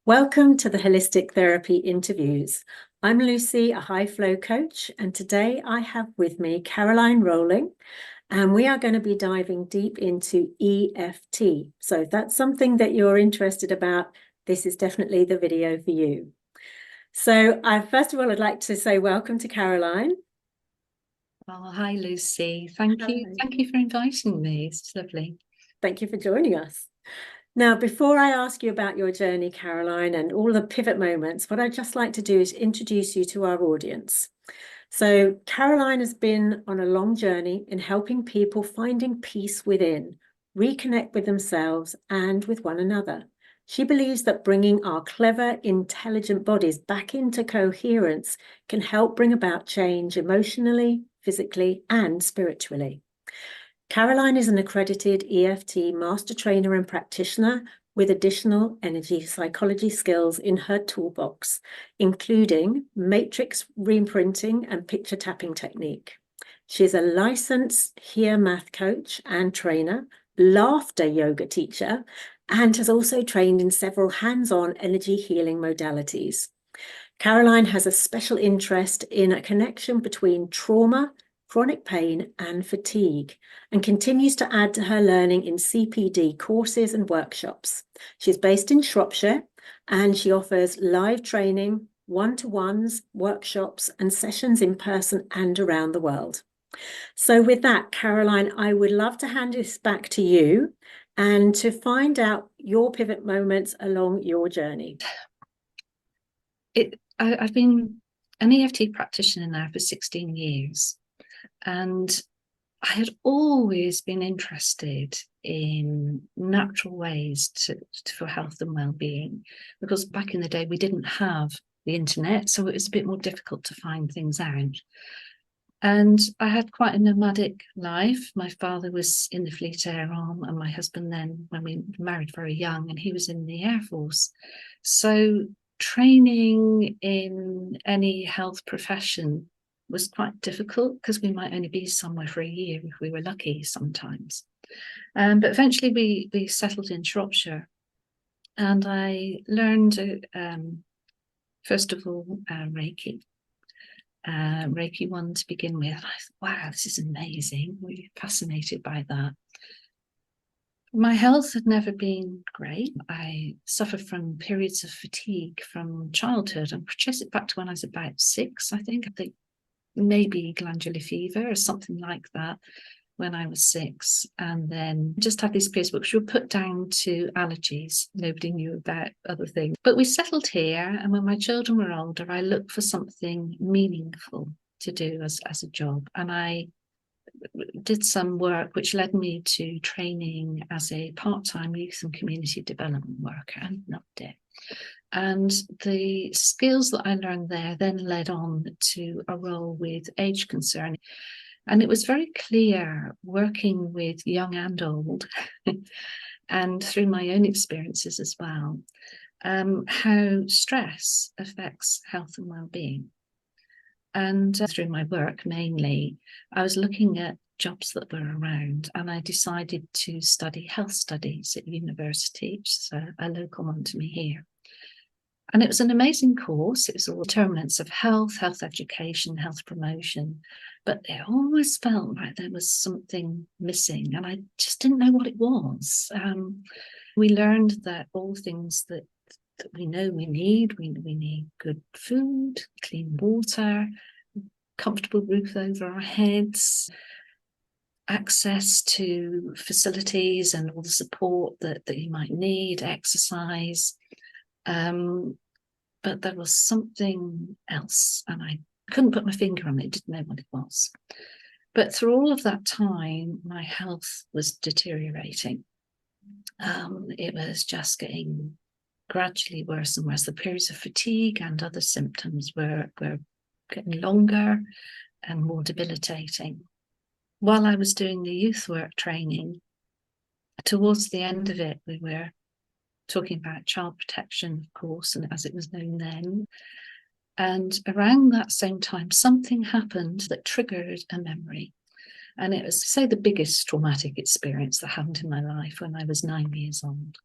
Welcome to the Holistic Therapy Interviews. I'm Lucy, a high flow coach, and today I have with me Caroline Rowling, and we are going to be diving deep into EFT. So if that's something that you're interested about, this is definitely the video for you. So first of all, I'd like to say welcome to Caroline. Oh, hi, Lucy. Thank you. Thank you for inviting me. It's lovely. Thank you for joining us. Now, before I ask you about your journey, Caroline, and all the pivot moments, what I'd just like to do is introduce you to our audience. So Caroline has been on a long journey in helping people finding peace within, reconnect with themselves and with one another. She believes that bringing our clever, intelligent bodies back into coherence can help bring about change emotionally, physically, and spiritually. Caroline is an accredited EFT master trainer and practitioner with additional energy psychology skills in her toolbox, including matrix reimprinting and picture tapping technique. She is a licensed HEAR math coach and trainer, laughter yoga teacher, and has also trained in several hands-on energy healing modalities. Caroline has a special interest in a connection between trauma, chronic pain and fatigue, and continues to add to her learning in CPD courses and workshops. She's based in Shropshire and she offers live training, one-to-ones, workshops and sessions in person and around the world. So with that, Caroline, I would love to hand this back to you and to find out your pivot moments along your journey. I've been an EFT practitioner now for 16 years. And I had always been interested in natural ways for health and well-being, because back in the day we didn't have the internet, so it was a bit more difficult to find things out. And I had quite a nomadic life. My father was in the Fleet Air Arm, and my husband then, when we married very young, and he was in the Air Force. So training in any health profession was quite difficult because we might only be somewhere for a year if we were lucky sometimes. But eventually we settled in Shropshire, and I learned, first of all, Reiki. Reiki 1 to begin with. I thought, wow, this is amazing. Really fascinated by that. My health had never been great. I suffered from periods of fatigue from childhood, and trace it back to when I was about 6, I think maybe glandular fever or something like that when I was 6, and then just had these periods which were put down to allergies. Nobody knew about other things. But we settled here, and when my children were older, I looked for something meaningful to do as a job, and I did some work which led me to training as a part-time youth and community development worker, and loved it. And the skills that I learned there then led on to a role with age concern. And it was very clear, working with young and old, and through my own experiences as well, how stress affects health and well-being. And through my work mainly, I was looking at jobs that were around, and I decided to study health studies at university, which is a local one to me here. And it was an amazing course. It was all determinants of health, health education, health promotion. But it always felt like there was something missing, and I just didn't know what it was. We learned that all things that we know we need good food, clean water, comfortable roof over our heads, access to facilities and all the support that you might need, exercise. But there was something else, and I couldn't put my finger on it, didn't know what it was. But through all of that time, my health was deteriorating. It was just getting gradually worse and worse. The periods of fatigue and other symptoms were getting longer and more debilitating. While I was doing the youth work training, towards the end of it, we were talking about child protection, of course, and as it was known then. And around that same time, something happened that triggered a memory. And it was, say, the biggest traumatic experience that happened in my life when I was 9 years old.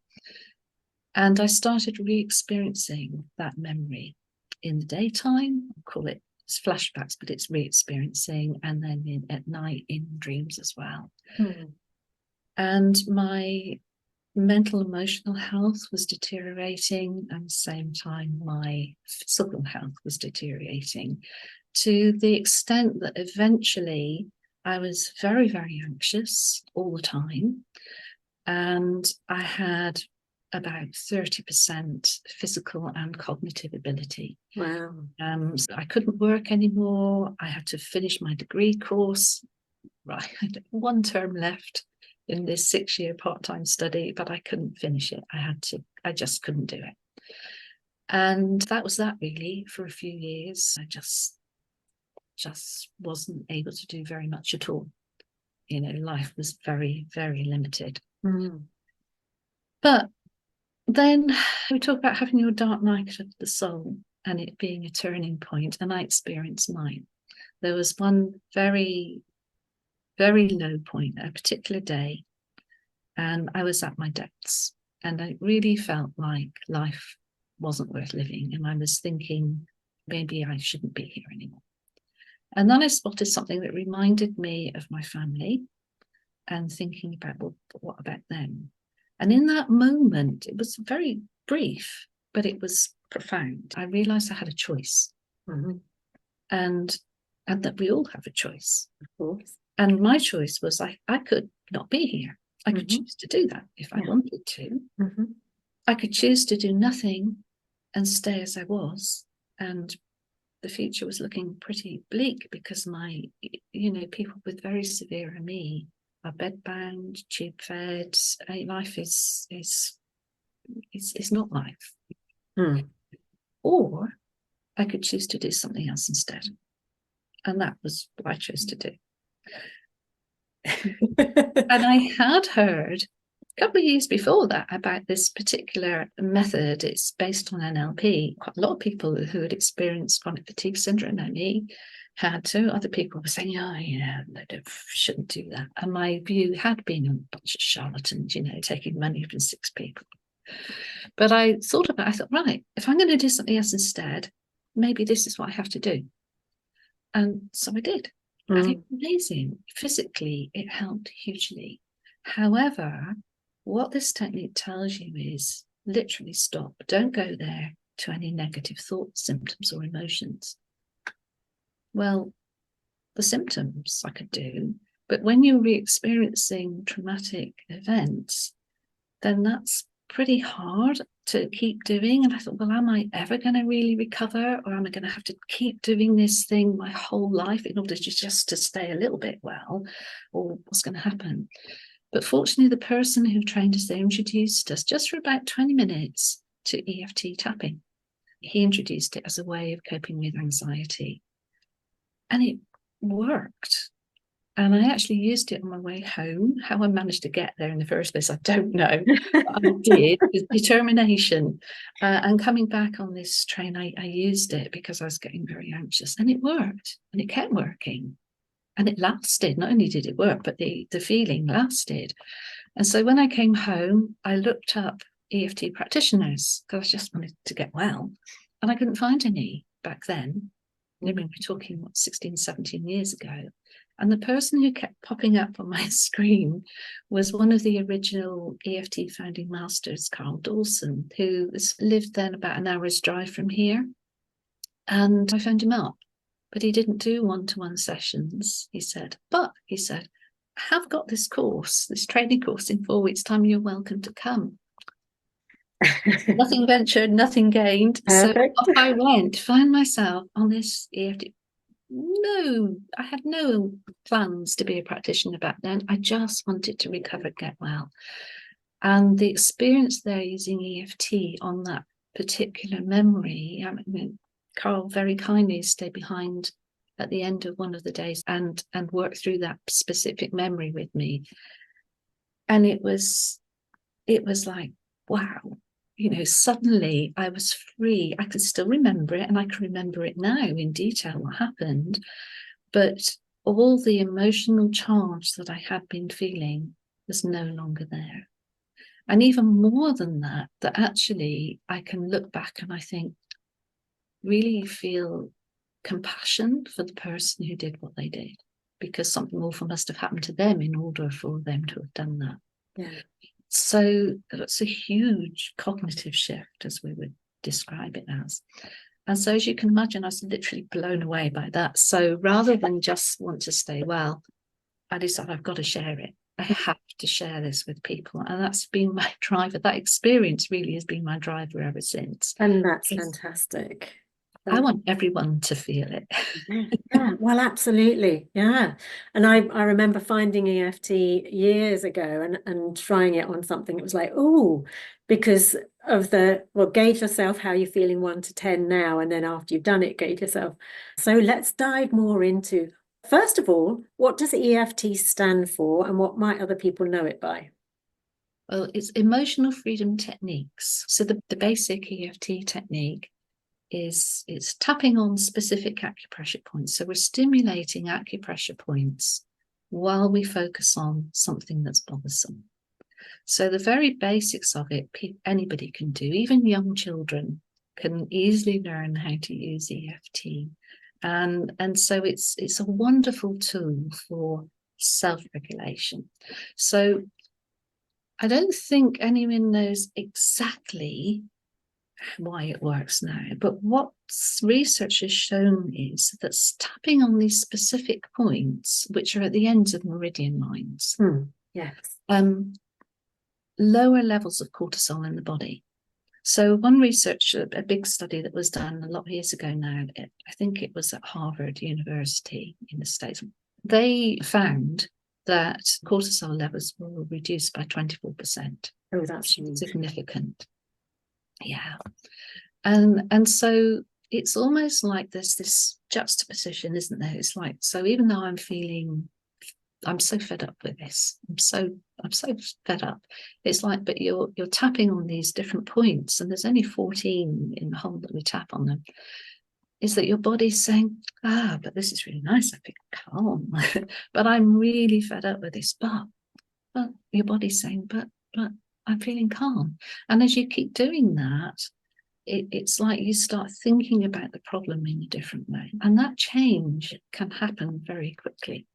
And I started re-experiencing that memory in the daytime. I'll call it flashbacks, but it's re-experiencing, and then at night in dreams as well. And my mental emotional health was deteriorating, and at the same time my physical health was deteriorating, to the extent that eventually I was very, very anxious all the time, and I had about 30% physical and cognitive ability. Wow. So I couldn't work anymore. I had to finish my degree course. Right, I had 1 term left in this 6-year part-time study, but I couldn't finish it. I just couldn't do it. And that was that really for a few years. I just wasn't able to do very much at all. You know, life was very, very limited. But then we talk about having your dark night of the soul and it being a turning point, and I experienced mine. There was one very, very low point, a particular day, and I was at my depths, and I really felt like life wasn't worth living, and I was thinking maybe I shouldn't be here anymore. And then I spotted something that reminded me of my family, and thinking about, well, what about them? And in that moment, it was very brief, but it was profound. I realized I had a choice. And that we all have a choice. Of course. And my choice was I could not be here. I could choose to do that if I wanted to. I could choose to do nothing and stay as I was. And the future was looking pretty bleak because my, people with very severe ME are bedbound, tube fed. Life is not life. Or I could choose to do something else instead. And that was what I chose to do. And I had heard a couple of years before that about this particular method. It's based on NLP. Quite a lot of people who had experienced chronic fatigue syndrome, ME, had to. Other people were saying, they shouldn't do that. And my view had been a bunch of charlatans, taking money from 6 people. But I thought, right, if I'm going to do something else instead, maybe this is what I have to do. And so I did. And it was amazing. Physically, it helped hugely. However, what this technique tells you is literally stop. Don't go there to any negative thoughts, symptoms, or emotions. Well, the symptoms I could do, but when you're re-experiencing traumatic events, then that's pretty hard to keep doing. And I thought, well, am I ever going to really recover, or am I going to have to keep doing this thing my whole life in order just to stay a little bit well, or what's going to happen? But fortunately, the person who trained us there introduced us just for about 20 minutes to EFT tapping. He introduced it as a way of coping with anxiety, and it worked. And I actually used it on my way home. How I managed to get there in the first place, I don't know. But I did, with determination. And coming back on this train, I used it because I was getting very anxious. And it worked. And it kept working. And it lasted. Not only did it work, but the feeling lasted. And so when I came home, I looked up EFT practitioners because I just wanted to get well. And I couldn't find any back then. We're talking, 16, 17 years ago. And the person who kept popping up on my screen was one of the original EFT founding masters, Carl Dawson, who lived then about an hour's drive from here. And I phoned him up, but he didn't do one-to-one sessions, he said. But he said, I have got this course, this training course in 4 weeks' time. You're welcome to come. Nothing ventured, nothing gained. Perfect. So off I went, find myself on this EFT. No, I had no plans to be a practitioner back then. I just wanted to recover, get well. And the experience there using EFT on that particular memory, Carl very kindly stayed behind at the end of one of the days and worked through that specific memory with me. And it was like, wow. Suddenly I was free. I could still remember it, and I can remember it now in detail what happened. But all the emotional charge that I had been feeling was no longer there. And even more than that, that actually I can look back and I think, really feel compassion for the person who did what they did, because something awful must have happened to them in order for them to have done that. Yeah. So that's a huge cognitive shift, as we would describe it as. And so, as you can imagine, I was literally blown away by that. So rather than just want to stay well, I decided I've got to share it. I have to share this with people. And that's been my driver. That experience really has been my driver ever since. And that's fantastic. I want everyone to feel it. Yeah, well, absolutely. Yeah. And I remember finding EFT years ago and trying it on something. It was like, oh, because of gauge yourself how you're feeling 1 to 10 now. And then after you've done it, gauge yourself. So let's dive more into, first of all, what does EFT stand for and what might other people know it by? Well, it's emotional freedom techniques. So the basic EFT technique is it's tapping on specific acupressure points. So we're stimulating acupressure points while we focus on something that's bothersome. So the very basics of it, anybody can do. Even young children can easily learn how to use EFT. And so it's a wonderful tool for self-regulation. So I don't think anyone knows exactly why it works now, but what research has shown is that tapping on these specific points, which are at the ends of meridian lines, yes, lower levels of cortisol in the body. So one research, a big study that was done a lot of years ago now, I think it was at Harvard University in the States, they found that cortisol levels were reduced by 24%. oh, that's significant. Yeah. And so it's almost like there's this juxtaposition, isn't there? It's like, so even though I'm so fed up with this, I'm so fed up. It's like, but you're tapping on these different points, and there's only 14 in the whole that we tap on them. Is that your body's saying, but this is really nice, I feel calm, but I'm really fed up with this. But your body's saying, but I'm feeling calm. And as you keep doing that, it's like you start thinking about the problem in a different way. And that change can happen very quickly.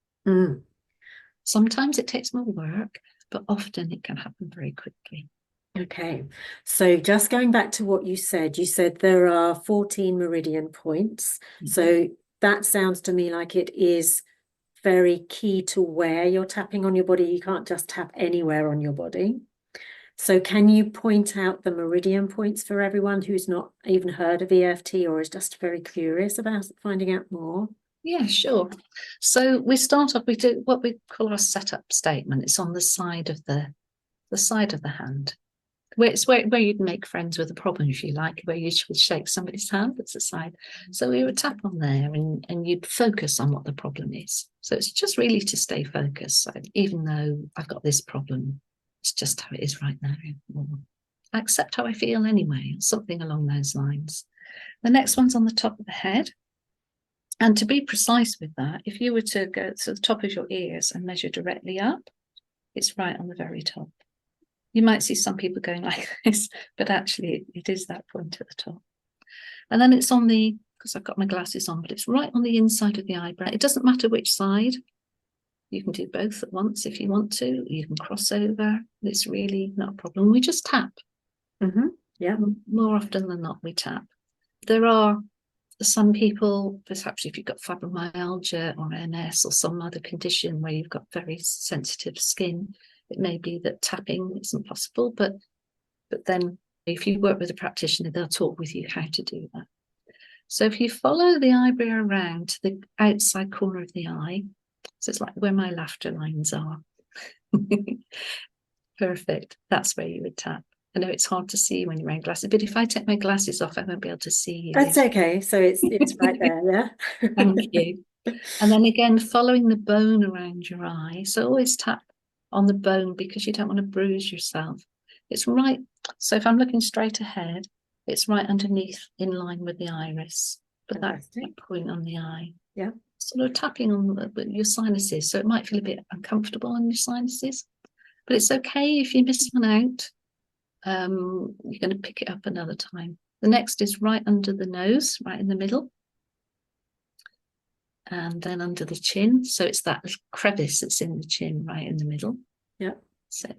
Sometimes it takes more work, but often it can happen very quickly. Okay, so just going back to what you said there are 14 meridian points. So that sounds to me like it is very key to where you're tapping on your body. You can't just tap anywhere on your body. So can you point out the meridian points for everyone who's not even heard of EFT or is just very curious about finding out more? Yeah, sure. So we start off, we do what we call our setup statement. It's on the side of the hand. It's where you'd make friends with a problem, if you like, where you would shake somebody's hand that's the side. So we would tap on there and you'd focus on what the problem is. So it's just really to stay focused. So even though I've got this problem, it's just how it is right now. Or I accept how I feel anyway, something along those lines. The next one's on the top of the head. And to be precise with that, if you were to go to the top of your ears and measure directly up, it's right on the very top. You might see some people going like this, but actually it is that point at the top. And then it's on because I've got my glasses on, but it's right on the inside of the eyebrow. It doesn't matter which side. You can do both at once if you want to. You can cross over. It's really not a problem. We just tap. Yeah. More often than not, we tap. There are some people, perhaps if you've got fibromyalgia or MS or some other condition where you've got very sensitive skin, it may be that tapping isn't possible, but then if you work with a practitioner, they'll talk with you how to do that. So if you follow the eyebrow around to the outside corner of the eye, so it's like where my laughter lines are. Perfect. That's where you would tap. I know it's hard to see when you're wearing glasses, but if I take my glasses off, I won't be able to see you. That's okay. So it's right there, yeah. Thank you. And then again, following the bone around your eye. So always tap on the bone because you don't want to bruise yourself. It's right. So if I'm looking straight ahead, it's right underneath in line with the iris. But that point on the eye. Yeah. Sort of tapping on your sinuses. So it might feel a bit uncomfortable on your sinuses. But it's okay if you miss one out. You're going to pick it up another time. The next is right under the nose, right in the middle. And then under the chin. So it's that crevice that's in the chin, right in the middle. Yeah. So,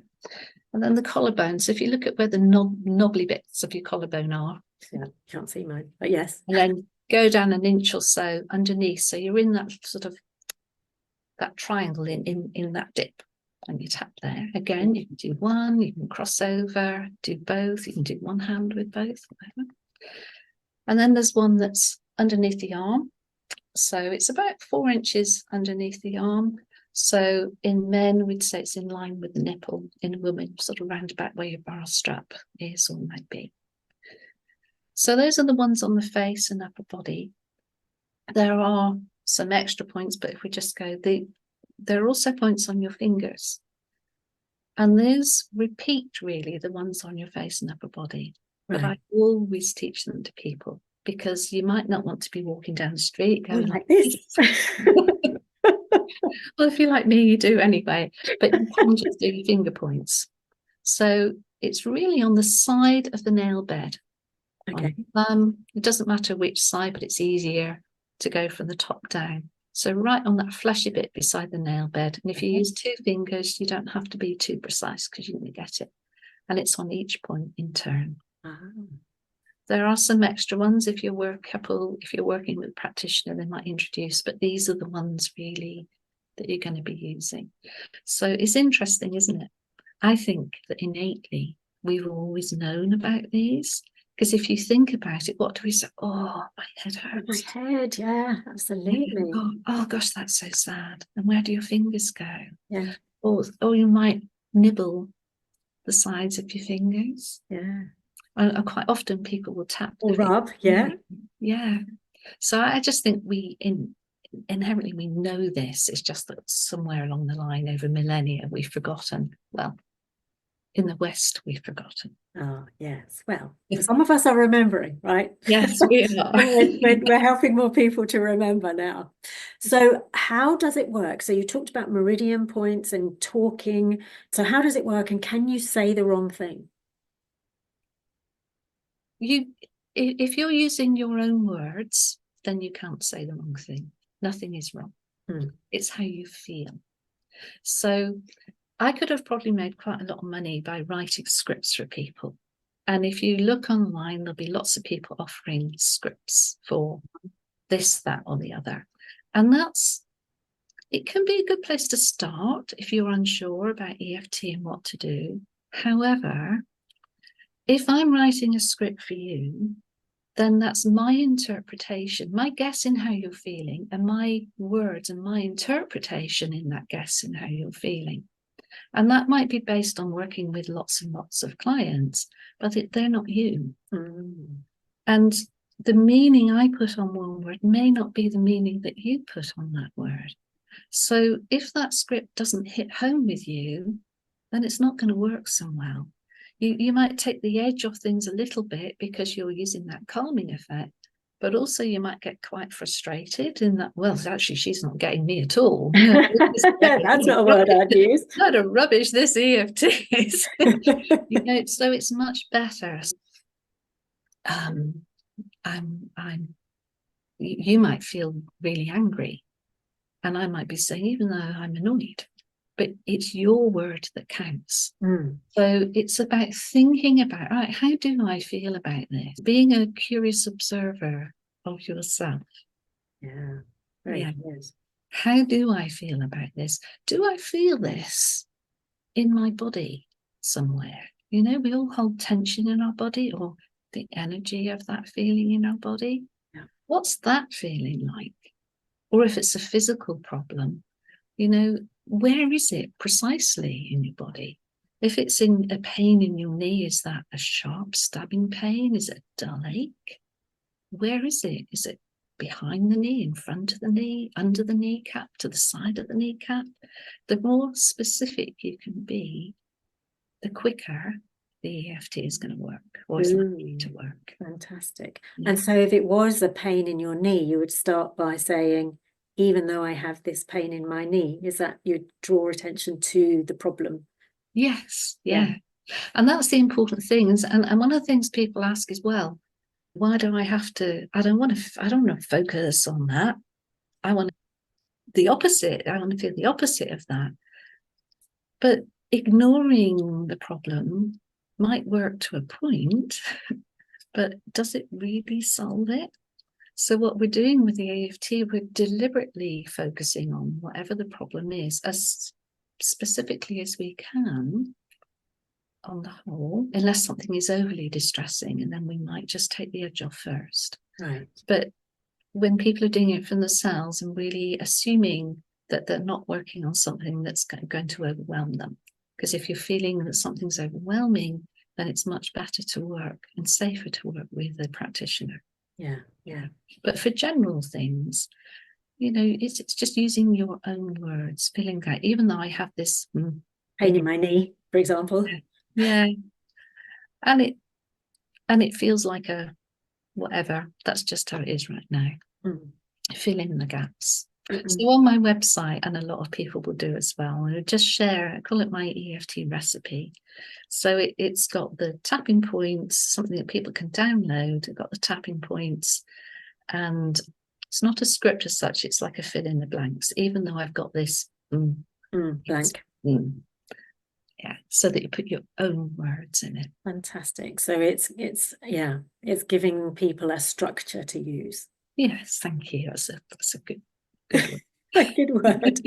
and then the collarbone. So if you look at where the knobbly bits of your collarbone are. Yeah, can't see mine, but yes. And then go down an inch or so underneath. So you're in that sort of that triangle in that dip. And you tap there. Again, you can do one, you can cross over, do both, you can do one hand with both, whatever. And then there's one that's underneath the arm. So it's about 4 inches underneath the arm. So in men, we'd say it's in line with the nipple. In a woman, sort of round about where your bra strap is or might be. So those are the ones on the face and upper body. There are some extra points, but if we just go, there are also points on your fingers. And those repeat really the ones on your face and upper body. But I always teach them to people because you might not want to be walking down the street going like this. Well, if you're like me, you do anyway, but you can just do your finger points. So it's really on the side of the nail bed. Okay. It doesn't matter which side, but it's easier to go from the top down. So right on that fleshy bit beside the nail bed. And if you use 2 fingers, you don't have to be too precise because you're going to get it. And it's on each point in turn. There are some extra ones if you're working with a practitioner, they might introduce, but these are the ones really that you're going to be using. So it's interesting, isn't it? I think that innately we've always known about these. Because if you think about it, what do we say? Oh, my head hurts. My head, yeah, absolutely. Oh gosh, that's so sad. And where do your fingers go? Yeah. Or you might nibble the sides of your fingers. Yeah. And quite often people will tap or rub, yeah. Yeah. So I just think we inherently we know this. It's just that somewhere along the line over millennia we've forgotten. Well, in the West, we've forgotten. Oh, yes. Well, some of us are remembering, right? Yes, we are. we're helping more people to remember now. So how does it work? So you talked about meridian points and talking. So how does it work? And can you say the wrong thing? If you're using your own words, then you can't say the wrong thing. Nothing is wrong. It's how you feel. So I could have probably made quite a lot of money by writing scripts for people. And if you look online, there'll be lots of people offering scripts for this, that, or the other. And it can be a good place to start if you're unsure about EFT and what to do. However, if I'm writing a script for you, then that's my interpretation, my guess in how you're feeling, and my words and my interpretation in that guess in how you're feeling. And that might be based on working with lots and lots of clients, but they're not you. And the meaning I put on one word may not be the meaning that you put on that word. So if that script doesn't hit home with you, then it's not going to work so well. You might take the edge off things a little bit because you're using that calming effect, but also you might get quite frustrated in that, well, actually, she's not getting me at all. That's not a word I'd use. What a rubbish this EFT is. So it's much better. You might feel really angry, and I might be saying, even though I'm annoyed, but it's your word that counts. So it's about thinking about, right, how do I feel about this? Being a curious observer of yourself. Yeah, very good. How do I feel about this? Do I feel this in my body somewhere? We all hold tension in our body, or the energy of that feeling in our body. Yeah. What's that feeling like? Or if it's a physical problem, where is it precisely in your body? If it's in a pain in your knee, is that a sharp stabbing pain? Is it a dull ache? Where is it? Is it behind the knee, in front of the knee, under the kneecap, to the side of the kneecap? The more specific you can be, the quicker the EFT is going to work, or it's likely to work. Fantastic. And so if it was a pain in your knee, you would start by saying, even though I have this pain in my knee, is that you draw attention to the problem? Yes. Yeah. And that's the important things. And one of the things people ask is, well, why do I have to? I don't want to focus on that. I want the opposite. I want to feel the opposite of that. But ignoring the problem might work to a point, but does it really solve it? So what we're doing with the EFT, we're deliberately focusing on whatever the problem is as specifically as we can on the whole, unless something is overly distressing, and then we might just take the edge off first. Right. But when people are doing it from themselves and really assuming that they're not working on something that's going to overwhelm them, because if you're feeling that something's overwhelming, then it's much better to work and safer to work with a practitioner. Yeah. But for general things, it's just using your own words, feeling that, even though I have this pain in my knee, for example. Yeah. And it feels like a whatever. That's just how it is right now. Fill in the gaps. So on my website, and a lot of people will do as well, I just share, I call it my EFT recipe. So it's got the tapping points, something that people can download. It's got the tapping points, and it's not a script as such. It's like a fill in the blanks, even though I've got this blank. Yeah, so that you put your own words in it. Fantastic. So it's giving people a structure to use. Yes, thank you. That's a good word. A good word.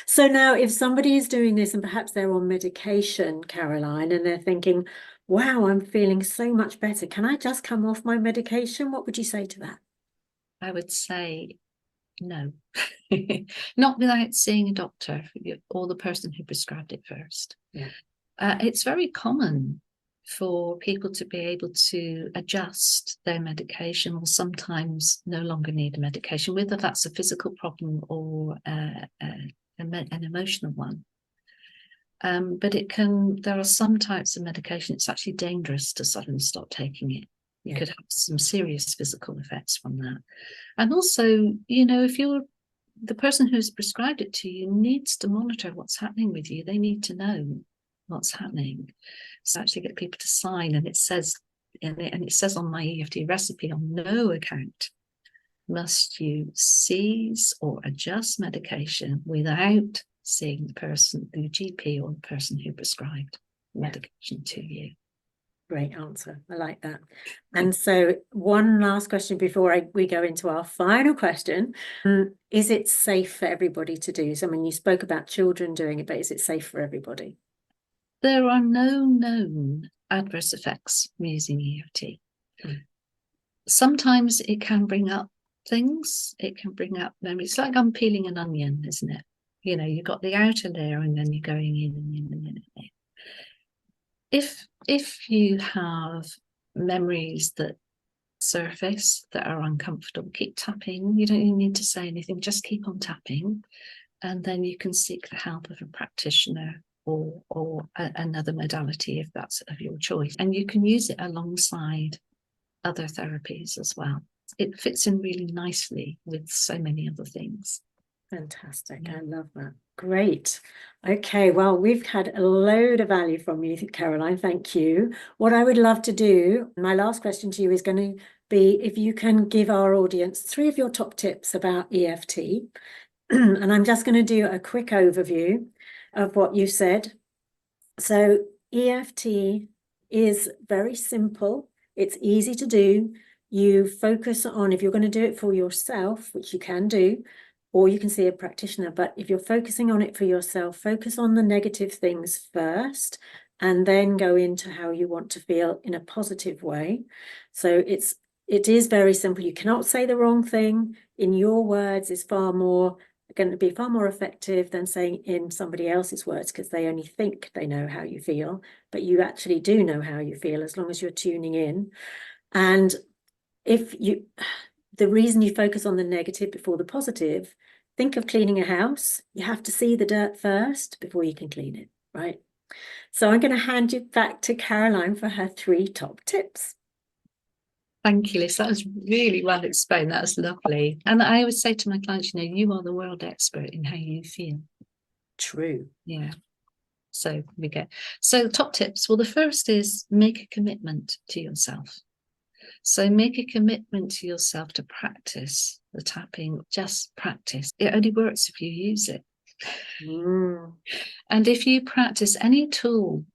So now, if somebody is doing this and perhaps they're on medication, Caroline, and they're thinking, wow, I'm feeling so much better, can I just come off my medication? What would you say to that? I would say no. Not without seeing a doctor or the person who prescribed it first. Yeah. It's very common for people to be able to adjust their medication, or sometimes no longer need a medication, whether that's a physical problem or an emotional one. But there are some types of medication, it's actually dangerous to suddenly stop taking it. You could have some serious physical effects from that. And also, if you're the person who's prescribed it to you needs to monitor what's happening with you. They need to know what's happening. So actually get people to sign, and it says on my EFT recipe, on no account must you cease or adjust medication without seeing the GP or the person who prescribed medication to you. Great answer. I like that. And so one last question before we go into our final question. Is it safe for everybody to do? So, I mean, you spoke about children doing it, but is it safe for everybody? There are no known adverse effects from using EFT. Sometimes it can bring up things. It can bring up memories. It's like unpeeling an onion, isn't it? You've got the outer layer and then you're going in and in and in and in. If you have memories that surface that are uncomfortable, keep tapping. You don't even need to say anything, just keep on tapping, and then you can seek the help of a practitioner or another modality if that's of your choice. And you can use it alongside other therapies as well. It fits in really nicely with so many other things. Fantastic. I love that. Great. Okay, well, we've had a load of value from you, Caroline. Thank you. What I would love to do, my last question to you is going to be if you can give our audience 3 of your top tips about EFT. And I'm just going to do a quick overview of what you said. So EFT is very simple. It's easy to do. You focus on, if you're going to do it for yourself, which you can do, or you can see a practitioner, but if you're focusing on it for yourself, focus on the negative things first, and then go into how you want to feel in a positive way. So it is very simple. You cannot say the wrong thing. In your words is going to be far more effective than saying in somebody else's words, because they only think they know how you feel, but you actually do know how you feel as long as you're tuning in. And the reason you focus on the negative before the positive, think of cleaning a house. You have to see the dirt first before you can clean it, right? So I'm going to hand you back to Caroline for her 3 top tips. Thank you, Liz. That was really well explained. That was lovely. And I always say to my clients, you are the world expert in how you feel. True. Yeah. So we get, so top tips. Well, the first is make a commitment to yourself. So make a commitment to yourself to practice the tapping, just practice. It only works if you use it. And if you practice any tool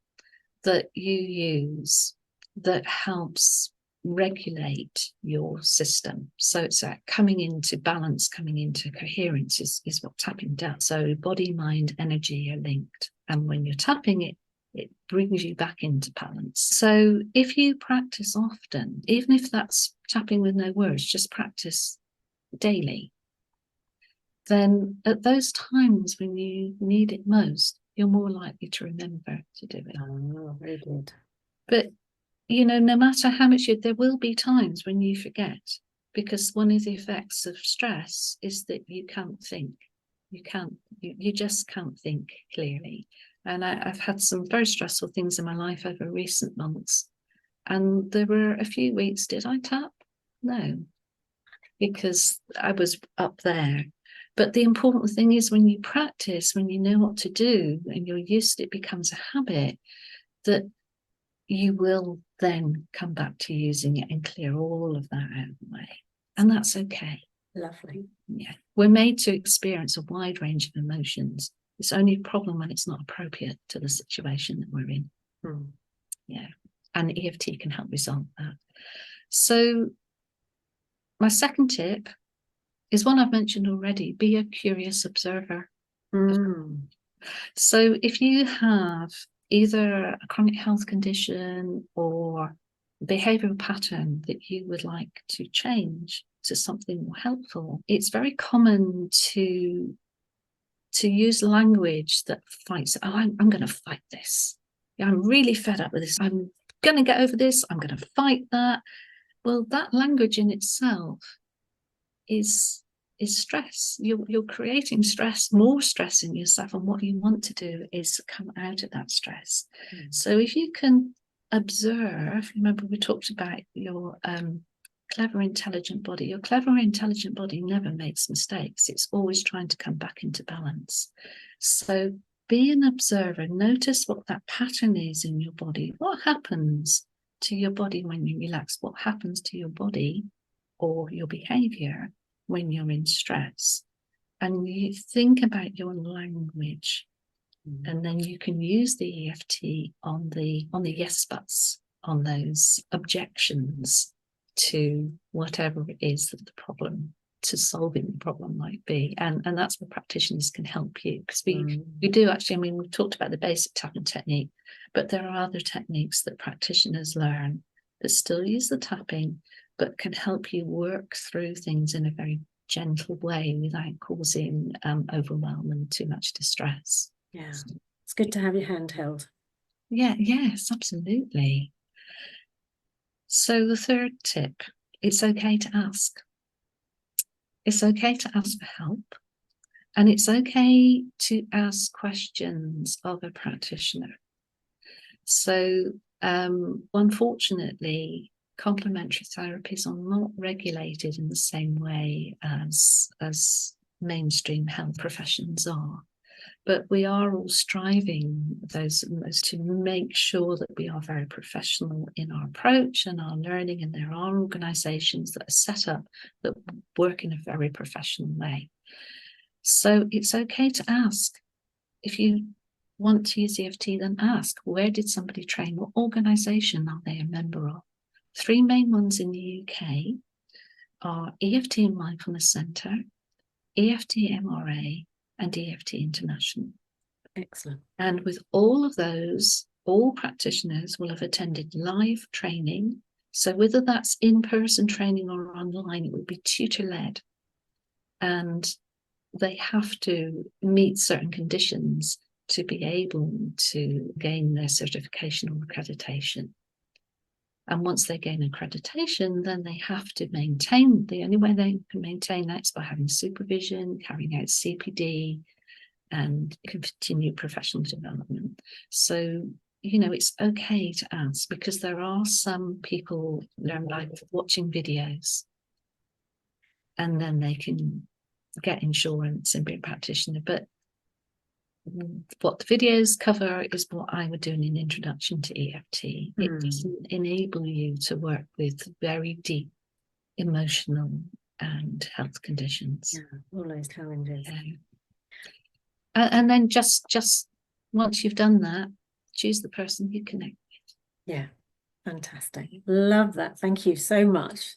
that you use that helps regulate your system, so it's coming into balance, coming into coherence is what tapping does. So body, mind, energy are linked. And when you're tapping it, it brings you back into balance. So if you practice often, even if that's tapping with no words, just practice daily, then at those times when you need it most, you're more likely to remember to do it. Oh, very good. But, you know, no matter how much there will be times when you forget, because one of the effects of stress is that you can't think. You just can't think clearly. And I've had some very stressful things in my life over recent months. And there were a few weeks, did I tap? No, because I was up there. But the important thing is when you practice, when you know what to do and you're used to it, becomes a habit, that you will then come back to using it and clear all of that out of the way. And that's okay. Lovely. Yeah. We're made to experience a wide range of emotions. It's only a problem when it's not appropriate to the situation that we're in. Yeah. And EFT can help resolve that. So my second tip is one I've mentioned already: be a curious observer. So if you have either a chronic health condition or behavioral pattern that you would like to change to something more helpful, it's very common to use language that fights. Oh, I'm going to fight this. Yeah, I'm really fed up with this. I'm going to get over this. I'm going to fight that. Well, that language in itself is stress. You're creating stress, more stress in yourself, and what you want to do is come out of that stress. So if you can observe, remember we talked about your clever, intelligent body. Your clever, intelligent body never makes mistakes. It's always trying to come back into balance. So be an observer. Notice what that pattern is in your body. What happens to your body when you relax? What happens to your body or your behavior when you're in stress? And you think about your language, and then you can use the EFT on the yes buts, on those objections to whatever it is that the problem, to solving the problem might be. And that's where practitioners can help you, because we do actually, I mean, we've talked about the basic tapping technique, but there are other techniques that practitioners learn that still use the tapping, but can help you work through things in a very gentle way without causing overwhelm and too much distress. Yeah, it's good to have your hand held. Yeah, yes, absolutely. So the third tip, it's okay to ask. It's okay to ask for help, and it's okay to ask questions of a practitioner. So unfortunately, complementary therapies are not regulated in the same way as mainstream health professions are. But we are all striving to make sure that we are very professional in our approach and our learning, and there are organisations that are set up that work in a very professional way. So it's okay to ask. If you want to use EFT, then ask, where did somebody train? What organisation are they a member of? 3 main ones in the UK are EFT and Mindfulness Centre, EFT MRA, and EFT International. Excellent. And with all of those, all practitioners will have attended live training. So whether that's in-person training or online, it will be tutor-led. And they have to meet certain conditions to be able to gain their certification or accreditation. And once they gain accreditation, then they have to maintain, the only way they can maintain that is by having supervision, carrying out CPD, and continue professional development. So, you know, it's okay to ask, because there are some people learn by watching videos and then they can get insurance and be a practitioner. But what the videos cover is what I would do in an introduction to EFT. It doesn't enable you to work with very deep emotional and health conditions. Yeah, all those challenges. And then just once you've done that, choose the person you connect with. Yeah, fantastic. Love that. Thank you so much.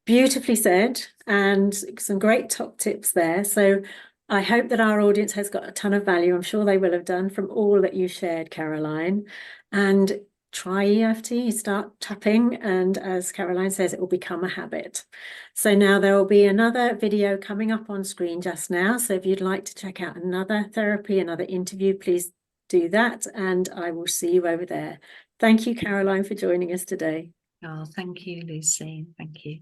Beautifully said, and some great top tips there. So I hope that our audience has got a ton of value. I'm sure they will have done from all that you shared, Caroline. And try EFT, start tapping, and as Caroline says, it will become a habit. So now there will be another video coming up on screen just now. So if you'd like to check out another therapy, another interview, please do that, and I will see you over there. Thank you, Caroline, for joining us today. Oh, thank you, Lucy. Thank you.